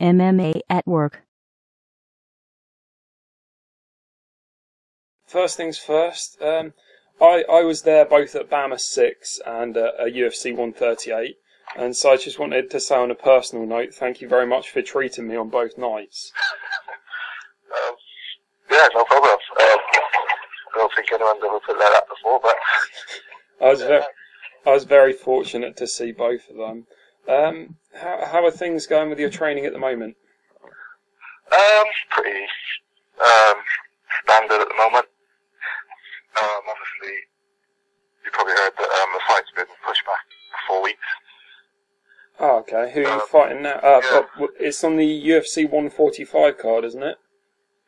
MMA at Work. First things first, I was there both at BAMA 6 and a UFC 138, and so I just wanted to say on a personal note, thank you very much for treating me on both nights. Yeah, no problem. I don't think anyone's ever put that up before, but... I was very fortunate to see both of them. How are things going with your training at the moment? Pretty standard at the moment. Obviously, you probably heard that the fight's been pushed back for 4 weeks. Oh, okay. Who are you fighting now? It's on the UFC 145 card, isn't it?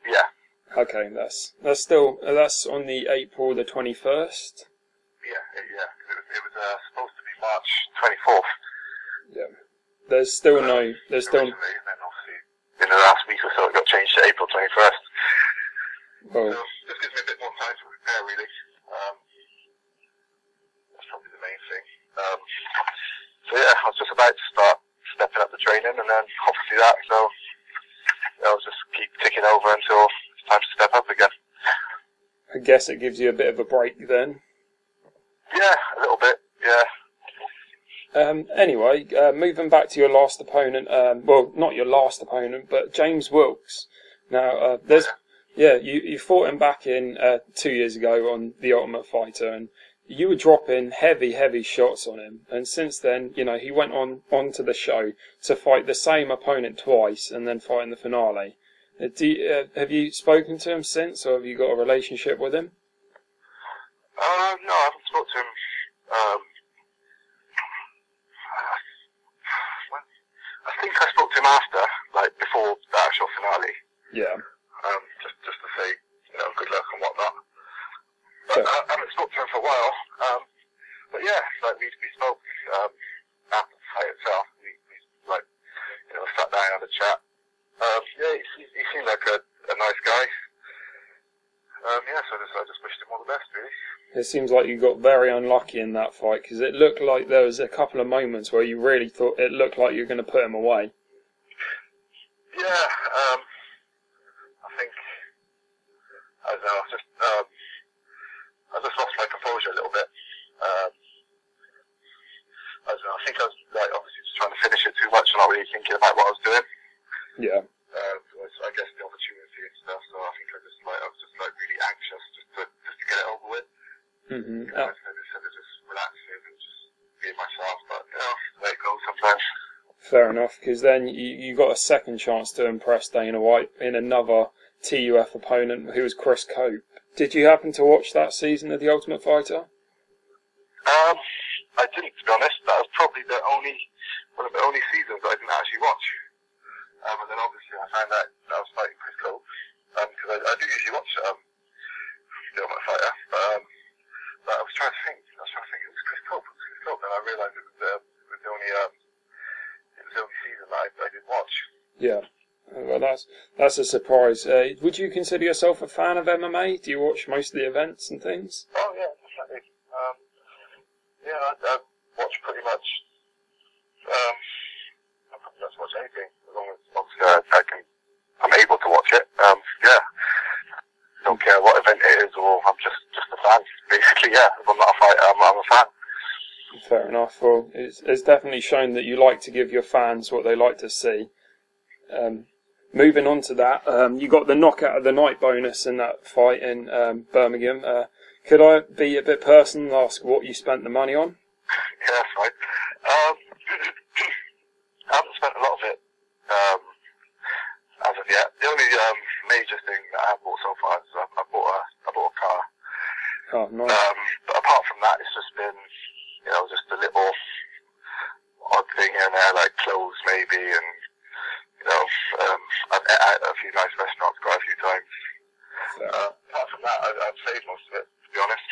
Yeah. Okay, that's on the April the 21st. Yeah. It was supposed to be March 24th. Yeah. There's still. Originally, and then obviously in the last week or so it got changed to April 21st. Well, So this gives me a bit more time to prepare, really. That's probably the main thing. So yeah, I was just about to start stepping up the training, and then obviously that. So I'll just keep ticking over until it's time to step up again. I guess it gives you a bit of a break then. Yeah, a little bit. Yeah. Anyway, moving back to your last opponent, well, not your last opponent, but James Wilkes. Now, you fought him back in 2 years ago on The Ultimate Fighter, and you were dropping heavy shots on him. And since then, he went onto the show to fight the same opponent twice and then fight in the finale. Have you spoken to him since, or have you got a relationship with him? No, I haven't spoken to him. I think I spoke to him after, like before the actual finale. Yeah. Just to say, good luck and whatnot. But I haven't spoken to him for a while. But yeah, like we spoke after the fight itself. We sat down and had a chat. Yeah, he seemed like a nice guy. So I just wished him all the best, really. It seems like you got very unlucky in that fight, because it looked like there was a couple of moments where you really thought it looked like you were going to put him away. Yeah, I think, I don't know, I just lost my composure a little bit. I don't know, I think I was obviously just trying to finish it too much and not really thinking about what I was doing. Yeah. I guess the opportunity and stuff, so I think I was just really anxious just to get it over with. Mm-hmm. I just relaxing and just being myself, but there it goes sometimes. Fair enough, because then you got a second chance to impress Dana White in another TUF opponent who was Chris Cope. Did you happen to watch that season of The Ultimate Fighter? I didn't, to be honest. That was probably one of the only seasons I didn't actually watch. And then obviously I found out that I was fighting Chris Cope, because I do usually watch The Ultimate Fighter, but I was trying to think, it was Chris Cope, and I realised it was the only season that I did watch. Yeah. Well, that's a surprise. Would you consider yourself a fan of MMA? Do you watch most of the events and things? Oh yeah, definitely. I watch pretty much. I pretty much watch anything as long as obviously I'm able to watch it. Don't care what event it is, or I'm just a fan. Basically, yeah. If I'm not a fighter, I'm a fan. Fair enough. Well, it's definitely shown that you like to give your fans what they like to see. Moving on to that, you got the knockout of the night bonus in that fight in Birmingham. Could I be a bit personal and ask what you spent the money on? Yeah, that's fine. I haven't spent a lot of it as of yet. The only major thing that I have bought so far is I bought a car. Oh, nice. But apart from that, it's just been just a little odd thing here and there, like clothes maybe, and I've ate out at a few nice restaurants quite a few times. Apart from that, I've saved most of it, to be honest.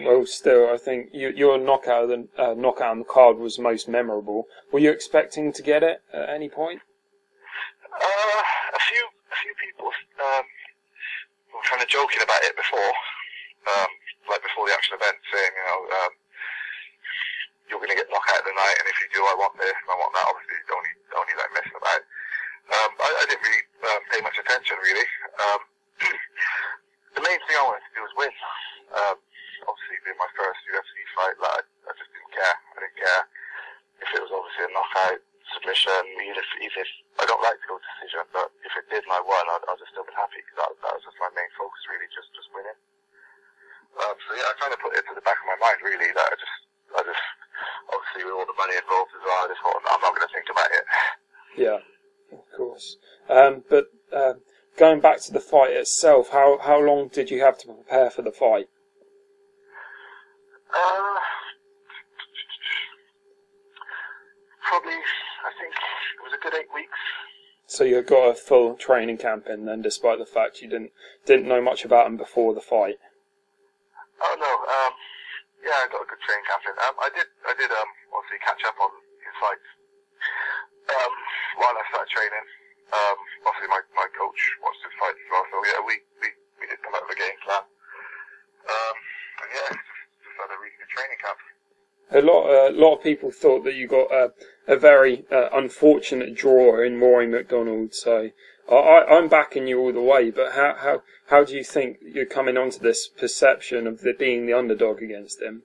Well, still, I think your knockout on the card was most memorable. Were you expecting to get it at any point? A few people were kind of joking about it before, like before the actual event, saying, you're going to get knocked out of the night, and if you do, I want this and I want that. Obviously, don't like messing about. even if I don't like to go to decision, but if it did my one, I'd just still been happy, because that was just my main focus, really, just winning. So yeah, I kind of put it to the back of my mind, really, that I just obviously with all the money involved as well, I just thought, I'm not going to think about it. Yeah, of course. But going back to the fight itself, how long did you have to prepare for the fight? Probably, I think it was a good 8 weeks. So you got a full training camp in then, despite the fact you didn't know much about him before the fight. Oh no, yeah, I got a good training camp in. I did obviously catch up on his fights while I started training. Obviously my coach watched his fights as well, so yeah, we did come up with a game plan. And yeah, just had a really good training camp. A lot of people thought that you got a very unfortunate draw in Rory MacDonald. So I'm backing you all the way. But how do you think you're coming onto this perception of being the underdog against him?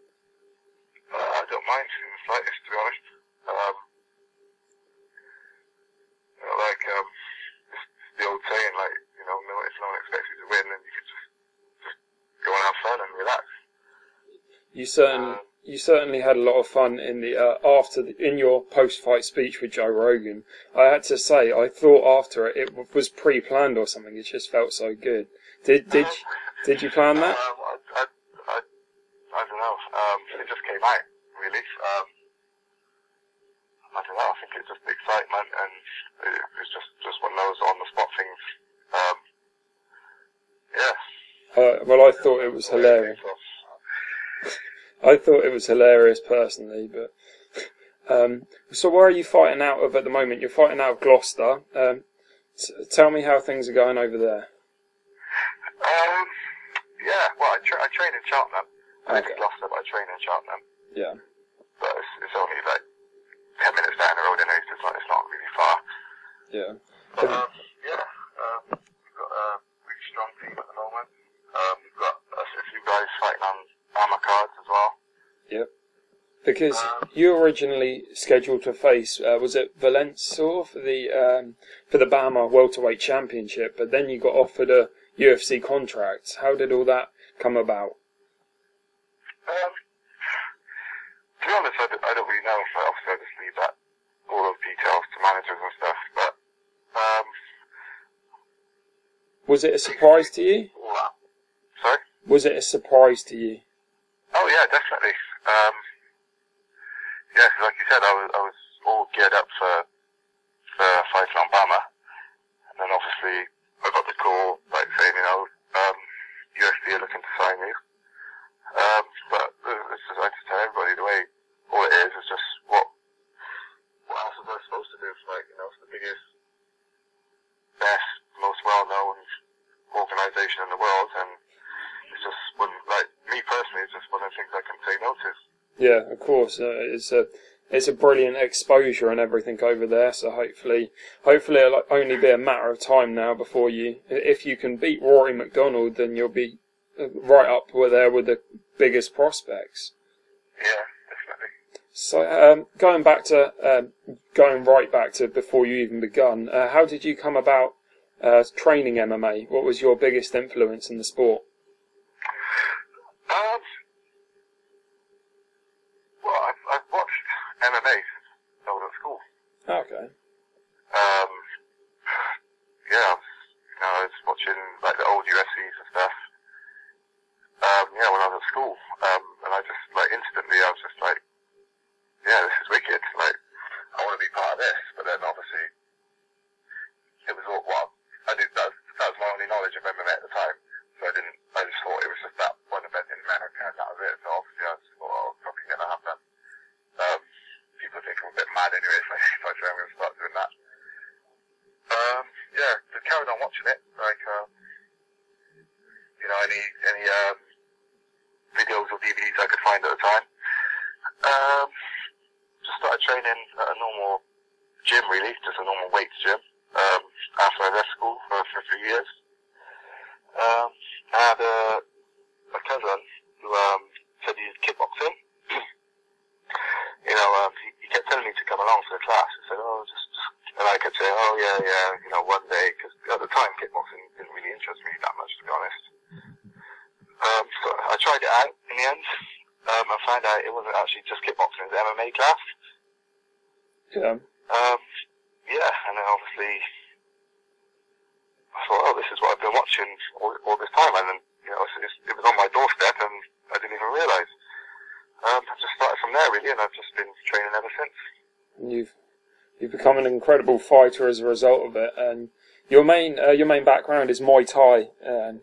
I don't mind in the slightest, to be honest. It's the old saying, like, if no one expects you to win, then you can just go and have fun and relax. You certainly had a lot of fun in in your post-fight speech with Joe Rogan. I had to say, I thought after it was pre-planned or something. It just felt so good. Did you plan that? I don't know. It just came out, really. I don't know. I think it's just the excitement, and it's just one of those on-the-spot things. Yeah. Well, I thought it was hilarious. I thought it was hilarious personally, but so where are you fighting out of at the moment? You're fighting out of Gloucester. Tell me how things are going over there. Yeah, well, I train in Cheltenham. I live in Okay. Gloucester, but I train in Cheltenham. Yeah. But it's only like 10 minutes down the road, and it's not really far. Yeah. But we've got a really strong team at the moment. We've got a few guys fighting on armour cards as well. Yep. Because you were originally scheduled to face, was it Valencia for the BAMA Welterweight Championship, but then you got offered a UFC contract. How did all that come about? To be honest, I don't really know. Obviously, I just leave all those details to managers and stuff. But was it a surprise to you? all that. Sorry? Was it a surprise to you? Oh yeah, definitely. Yeah, 'cause like you said, I was all geared up for fighting on Bama, and then obviously I got the call like saying, UFC are looking to sign you. But it's just, I just tell everybody the way all it is just what else was I supposed to do? It's like, it's the biggest, best, most well-known organisation in the world, and it's just me personally, it's just one of the things I can say no to. Yeah, of course. It's a brilliant exposure and everything over there. So hopefully it'll only be a matter of time now before if you can beat Rory MacDonald, then you'll be right up there with the biggest prospects. Yeah, definitely. So going right back to before you even begun, how did you come about training MMA? What was your biggest influence in the sport? Well, I've watched MMA since I was at school. Okay. Yeah, I was watching like the old UFCs and stuff. When I was at school, and I just instantly I was just like, yeah, this is wicked. Like, I want to be part of this. But then obviously, it was all I did. That was my only knowledge of MMA at the time. So I just thought it was just that one event in America, and that was it. So obviously I just thought, it's probably going to happen. People think I'm a bit mad anyway if I try I'm going to start doing that. Just carried on watching it. Like, any videos or DVDs I could find at the time. Just started training at a normal gym, really, just a normal weights gym. After I left school for 3 years. I had a cousin who said he was kickboxing. He kept telling me to come along to the class. He said, just could say, oh yeah, one day, because at the time kickboxing didn't really interest me that much, to be honest. So I tried it out in the end. I found out it wasn't actually just kickboxing, it was MMA class. Yeah. Yeah, and then obviously I thought, oh, this is what I've been watching all this time, and then, it was on my doorstep and I didn't even realise. I just started from there really, and I've just been training ever since. And you've become an incredible fighter as a result of it, and your main background is Muay Thai, and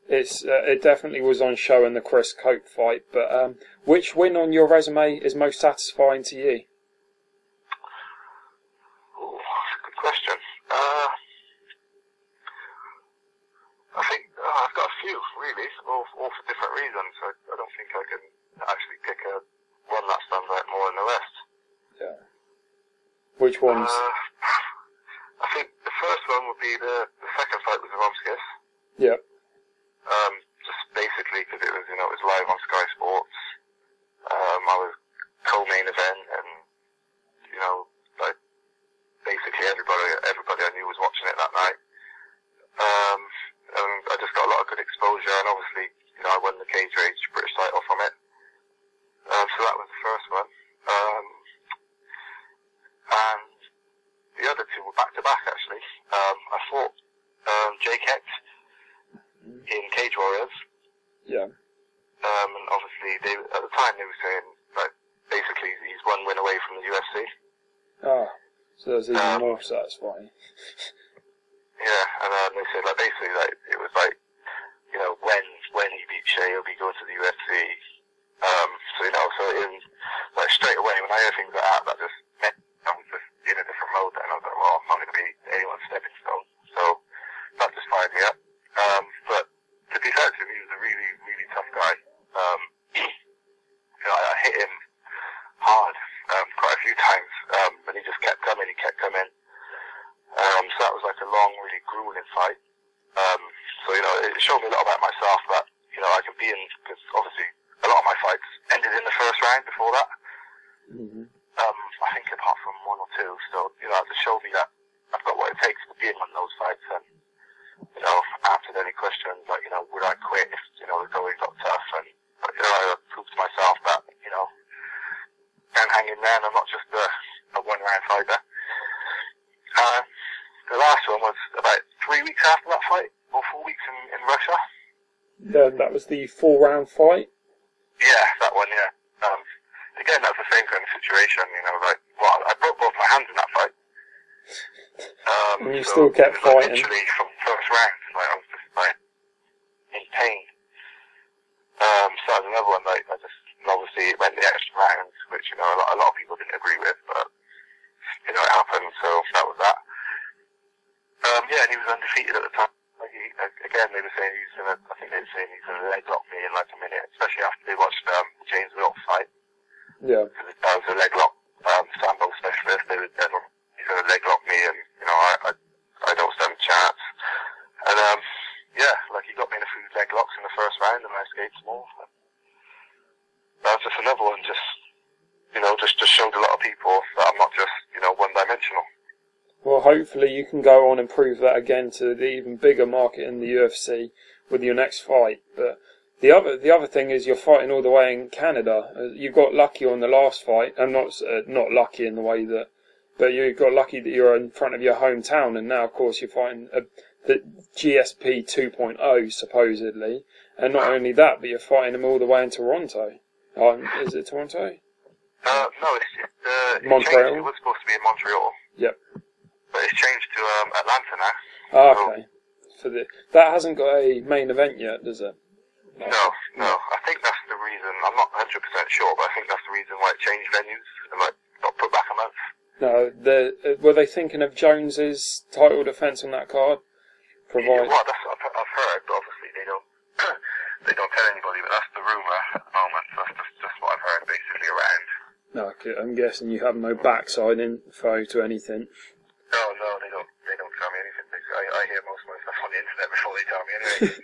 it definitely was on show in the Chris Cope fight. But which win on your resume is most satisfying to you? Oh, that's a good question. I think I've got a few really, all for different reasons. I don't think I can actually pick one that stands out more than the rest. Yeah. Which ones? I think the first one would be the second fight with Zaromskis. Yeah. Just basically because it was live on Sky Sports. I was co-main event, and like basically everybody I knew was watching it that night. And I just got a lot of good exposure, and obviously I won the cage rage British title from it. So that was the first one. And the other two were back to back actually. I fought Hecht in Cage Warriors. Yeah. And obviously at the time they were saying like basically he's one win away from the UFC. Ah, so that's even more satisfying. Yeah, and they said like basically like it was like when he beats Shea he'll be going to the UFC. So in like straight away when I hear things like that just meant I was just in a different mode, and I was like, well, I'm not going to be anyone's stepping stone. So that just fired me up. But to be fair to him, he was a really, really tough guy. I hit him hard quite a few times, but he just kept coming. So that was like a long, really grueling fight. So it showed me a lot about myself that I can be in, because obviously a lot of my fights ended in the first round before that. Mm-hmm. I think apart from one or two. So that just showed me that I've got what it takes to be in one of those fights. And answered any questions like would I quit if the going got tough, and I proved to myself that can hang in there, and I'm not just a one round fighter. The last one was about 3 weeks after that fight, or 4 weeks in Russia. Yeah, that was the 4-round fight. Yeah, that one. Yeah. Again, that's the same kind of situation. I broke both my hands in that fight. And you still kept fighting. Literally from first round, I was just in pain. So that was another one. Obviously it went the extra round, which a lot of people didn't agree with, but it happened. So that was that. Yeah, and he was undefeated at the time. Again, they were saying I think they were saying he's gonna leg lock me in like a minute, especially after they watched James Wilkes fight. Yeah. Because that was a leg lock sambo specialist. They were he's gonna leg lock me, and I don't stand a chance. And he got me in a few leg locks in the first round, and I escaped them all. That was just another one, just showed a lot of people that I'm not just one-dimensional. Well, hopefully you can go on and prove that again to the even bigger market in the UFC with your next fight. But the other thing is you're fighting all the way in Canada. You got lucky on the last fight, and not lucky in the way that, but you got lucky that you're in front of your hometown, and now of course you're fighting the GSP 2.0 supposedly, and not only that, but you're fighting them all the way in Toronto. Is it Toronto? No, it's Montreal. Changed. It was supposed to be in Montreal. Yep. But it's changed to Atlanta now. Oh, okay. That hasn't got a main event yet, does it? No. I think that's the reason. I'm not 100% sure, but I think that's the reason why it changed venues and got put back a month. No, were they thinking of Jones's title defence on that card? Yeah, well, that's what I've heard, but obviously they don't they don't tell anybody. But that's the rumour at the moment. So that's just what I've heard basically around. No, I'm guessing you have no backside info to anything. No, they don't tell me anything. I hear most of my stuff on the internet before they tell me anyway.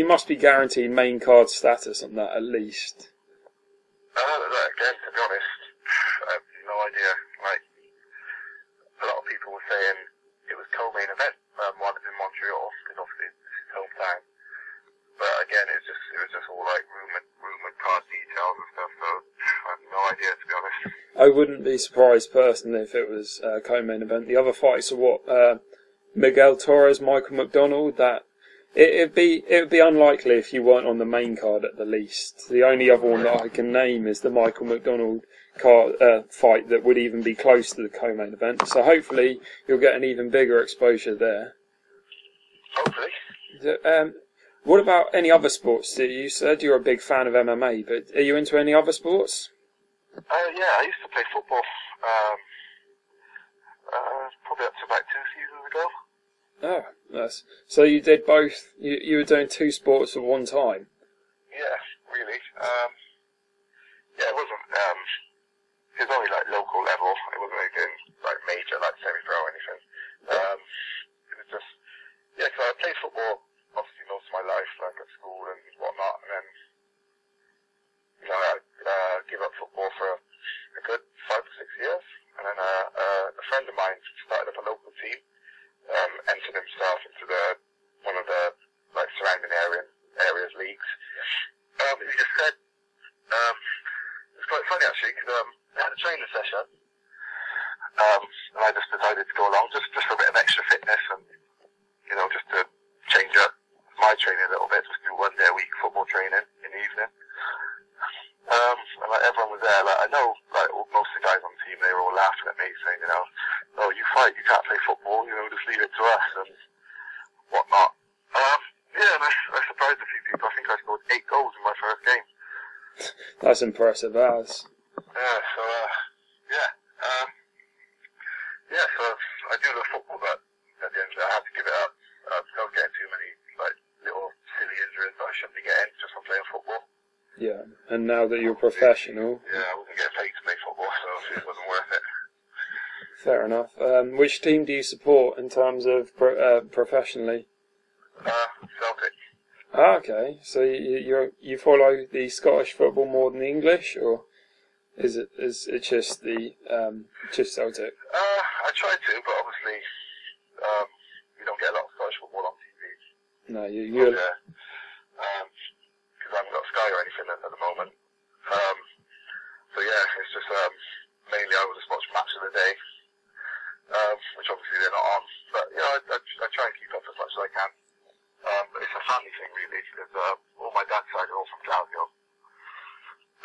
You must be guaranteed main card status on that at least. Again, to be honest, I have no idea. wouldn't be surprised personally if it was a co-main event. The other fights are what Miguel Torres, Michael MacDonald. That it'd be unlikely if you weren't on the main card at the least. The only other one that I can name is the Michael MacDonald fight that would even be close to the co-main event. So hopefully you'll get an even bigger exposure there. Hopefully. What about any other sports? You said you're a big fan of MMA, but are you into any other sports? Yeah, I used to play football. Probably up to about 2 seasons ago. Oh, nice. So you did both. You were doing 2 sports at one time. Yeah, really. Yeah, it wasn't. It was only like local level. It wasn't anything like major, like semi-pro or anything. It was just because I played football obviously most of my life, like at school and whatnot, and then I gave up football for a good 5 or 6 years, and then a friend of mine started up a local team, entered himself into one of the like surrounding areas leagues. He just said it's quite funny actually because they had a training session, and I just decided to go along just for a bit of extra fitness and just to change up my training a little bit, just do 1 day a week football training in the evening. And like everyone was there, like I know like most of the guys on the team, they were all laughing at me saying, oh, you fight, you can't play football, just leave it to us and whatnot. And I surprised a few people. I think I scored 8 goals in my first game. That's impressive, as. So I do love football, but at the end of it, I had to give it up. I was getting too many like little silly injuries that I shouldn't be getting just from playing football. Yeah, and now that you're professional... Yeah, I wasn't getting paid to play football, so it wasn't worth it. Fair enough. Which team do you support in terms of professionally? Celtic. Okay. So you follow the Scottish football more than the English, or is it just the just Celtic? I try to, but obviously you don't get a lot of Scottish football on TV. No, you. Because I haven't got Sky or anything at the moment. It's just mainly I will just watch Match of the Day, which obviously they're not on. But I try and keep up as much as I can. But it's a family thing really, because all my dad's side are all from Glasgow,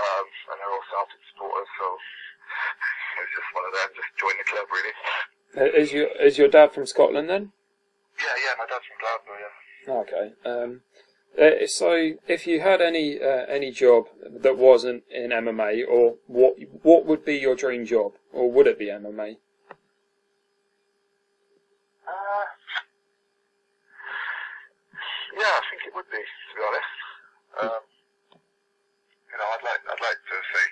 and they're all Celtic supporters. So it's just one of them. Just join the club really. Is your dad from Scotland then? Yeah, my dad's from Glasgow. Yeah. Okay. So if you had any job that wasn't in MMA, or what would be your dream job, or would it be MMA? Yeah, I think it would be, to be honest. I'd like to say,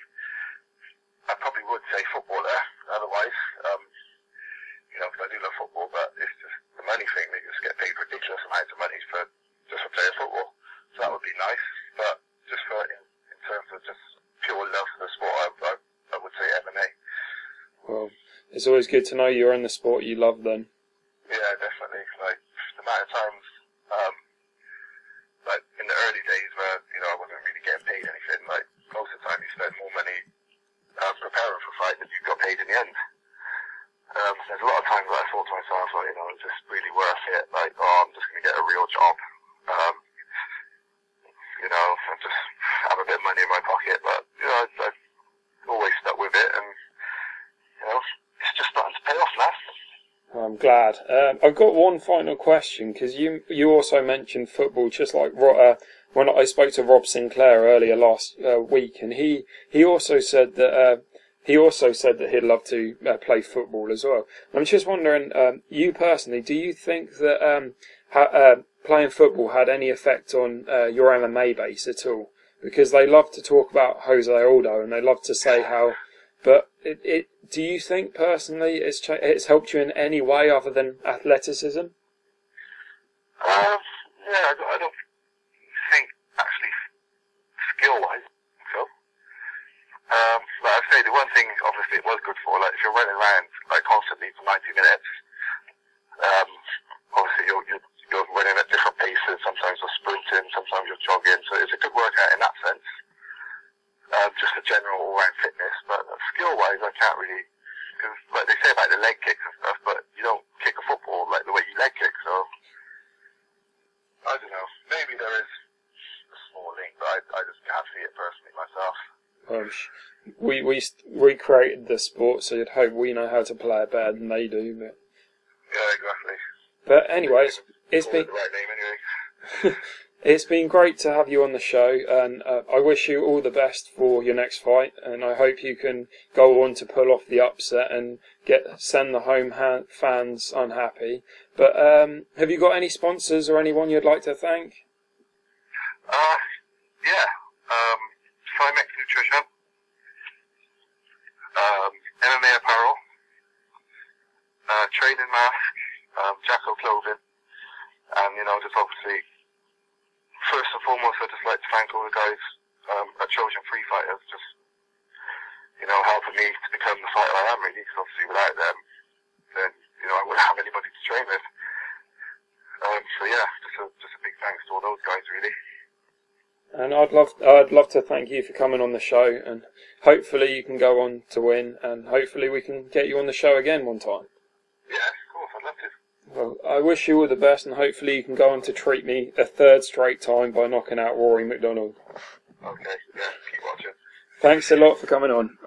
I probably would say footballer. Otherwise, because I do love football, but it's just the money thing. They just get paid ridiculous amounts of money for playing football. So that would be nice, but just in terms of just pure love for the sport, I would say MMA. Well, it's always good to know you're in the sport you love then. Yeah, definitely. Like, the amount of times, like, in the early days where, I wasn't really getting paid anything, like, most of the time you spend more money preparing for a fight than you got paid in the end. There's a lot of times that I thought to myself, like, it's just really worth it, like, I'm just going to get a real job. And just have a bit of money in my pocket, but, I've always stuck with it, and, it's just starting to pay off now. I'm glad. I've got one final question, because you also mentioned football, just like when I spoke to Rob Sinclair earlier last week, and he also said that he'd love to play football as well. I'm just wondering, you personally, do you think that playing football had any effect on your MMA base at all? Because they love to talk about Jose Aldo, and they love to say how. But do you think personally it's helped you in any way other than athleticism? I don't think actually skill-wise. So, like I say, the one thing obviously it was good for, like if you're running around like constantly for 90 minutes, obviously you're running at different paces. Sometimes you're sprinting, sometimes you're jogging. So it's a good workout in that sense. just a general all-round fitness. But skill-wise, I can't really, because like they say about the leg kicks and stuff, but you don't kick a football like the way you leg kick. So I don't know. Maybe there is a small link, but I just can't see it personally myself. We created the sport, so you'd hope we know how to play it better than they do. But yeah, exactly. But anyways, it's been the right name anyway. It's been great to have you on the show, and I wish you all the best for your next fight, and I hope you can go on to pull off the upset and send the home fans unhappy. But have you got any sponsors or anyone you'd like to thank? Yeah. Cymex Nutrition, MMA Apparel, Training Mask, Jacko Clothing, and just obviously, first and foremost, I'd just like to thank all the guys at Trojan Free Fighters, just helping me to become the fighter I am, really. Because obviously, without them, then I wouldn't have anybody to train with. So yeah, just a big thanks to all those guys, really. And I'd love to thank you for coming on the show, and hopefully you can go on to win, and hopefully we can get you on the show again one time. Yeah, of course, I'd love to. Well, I wish you all the best, and hopefully you can go on to treat me a third straight time by knocking out Rory MacDonald. Okay, yeah, keep watching. Thanks a lot for coming on.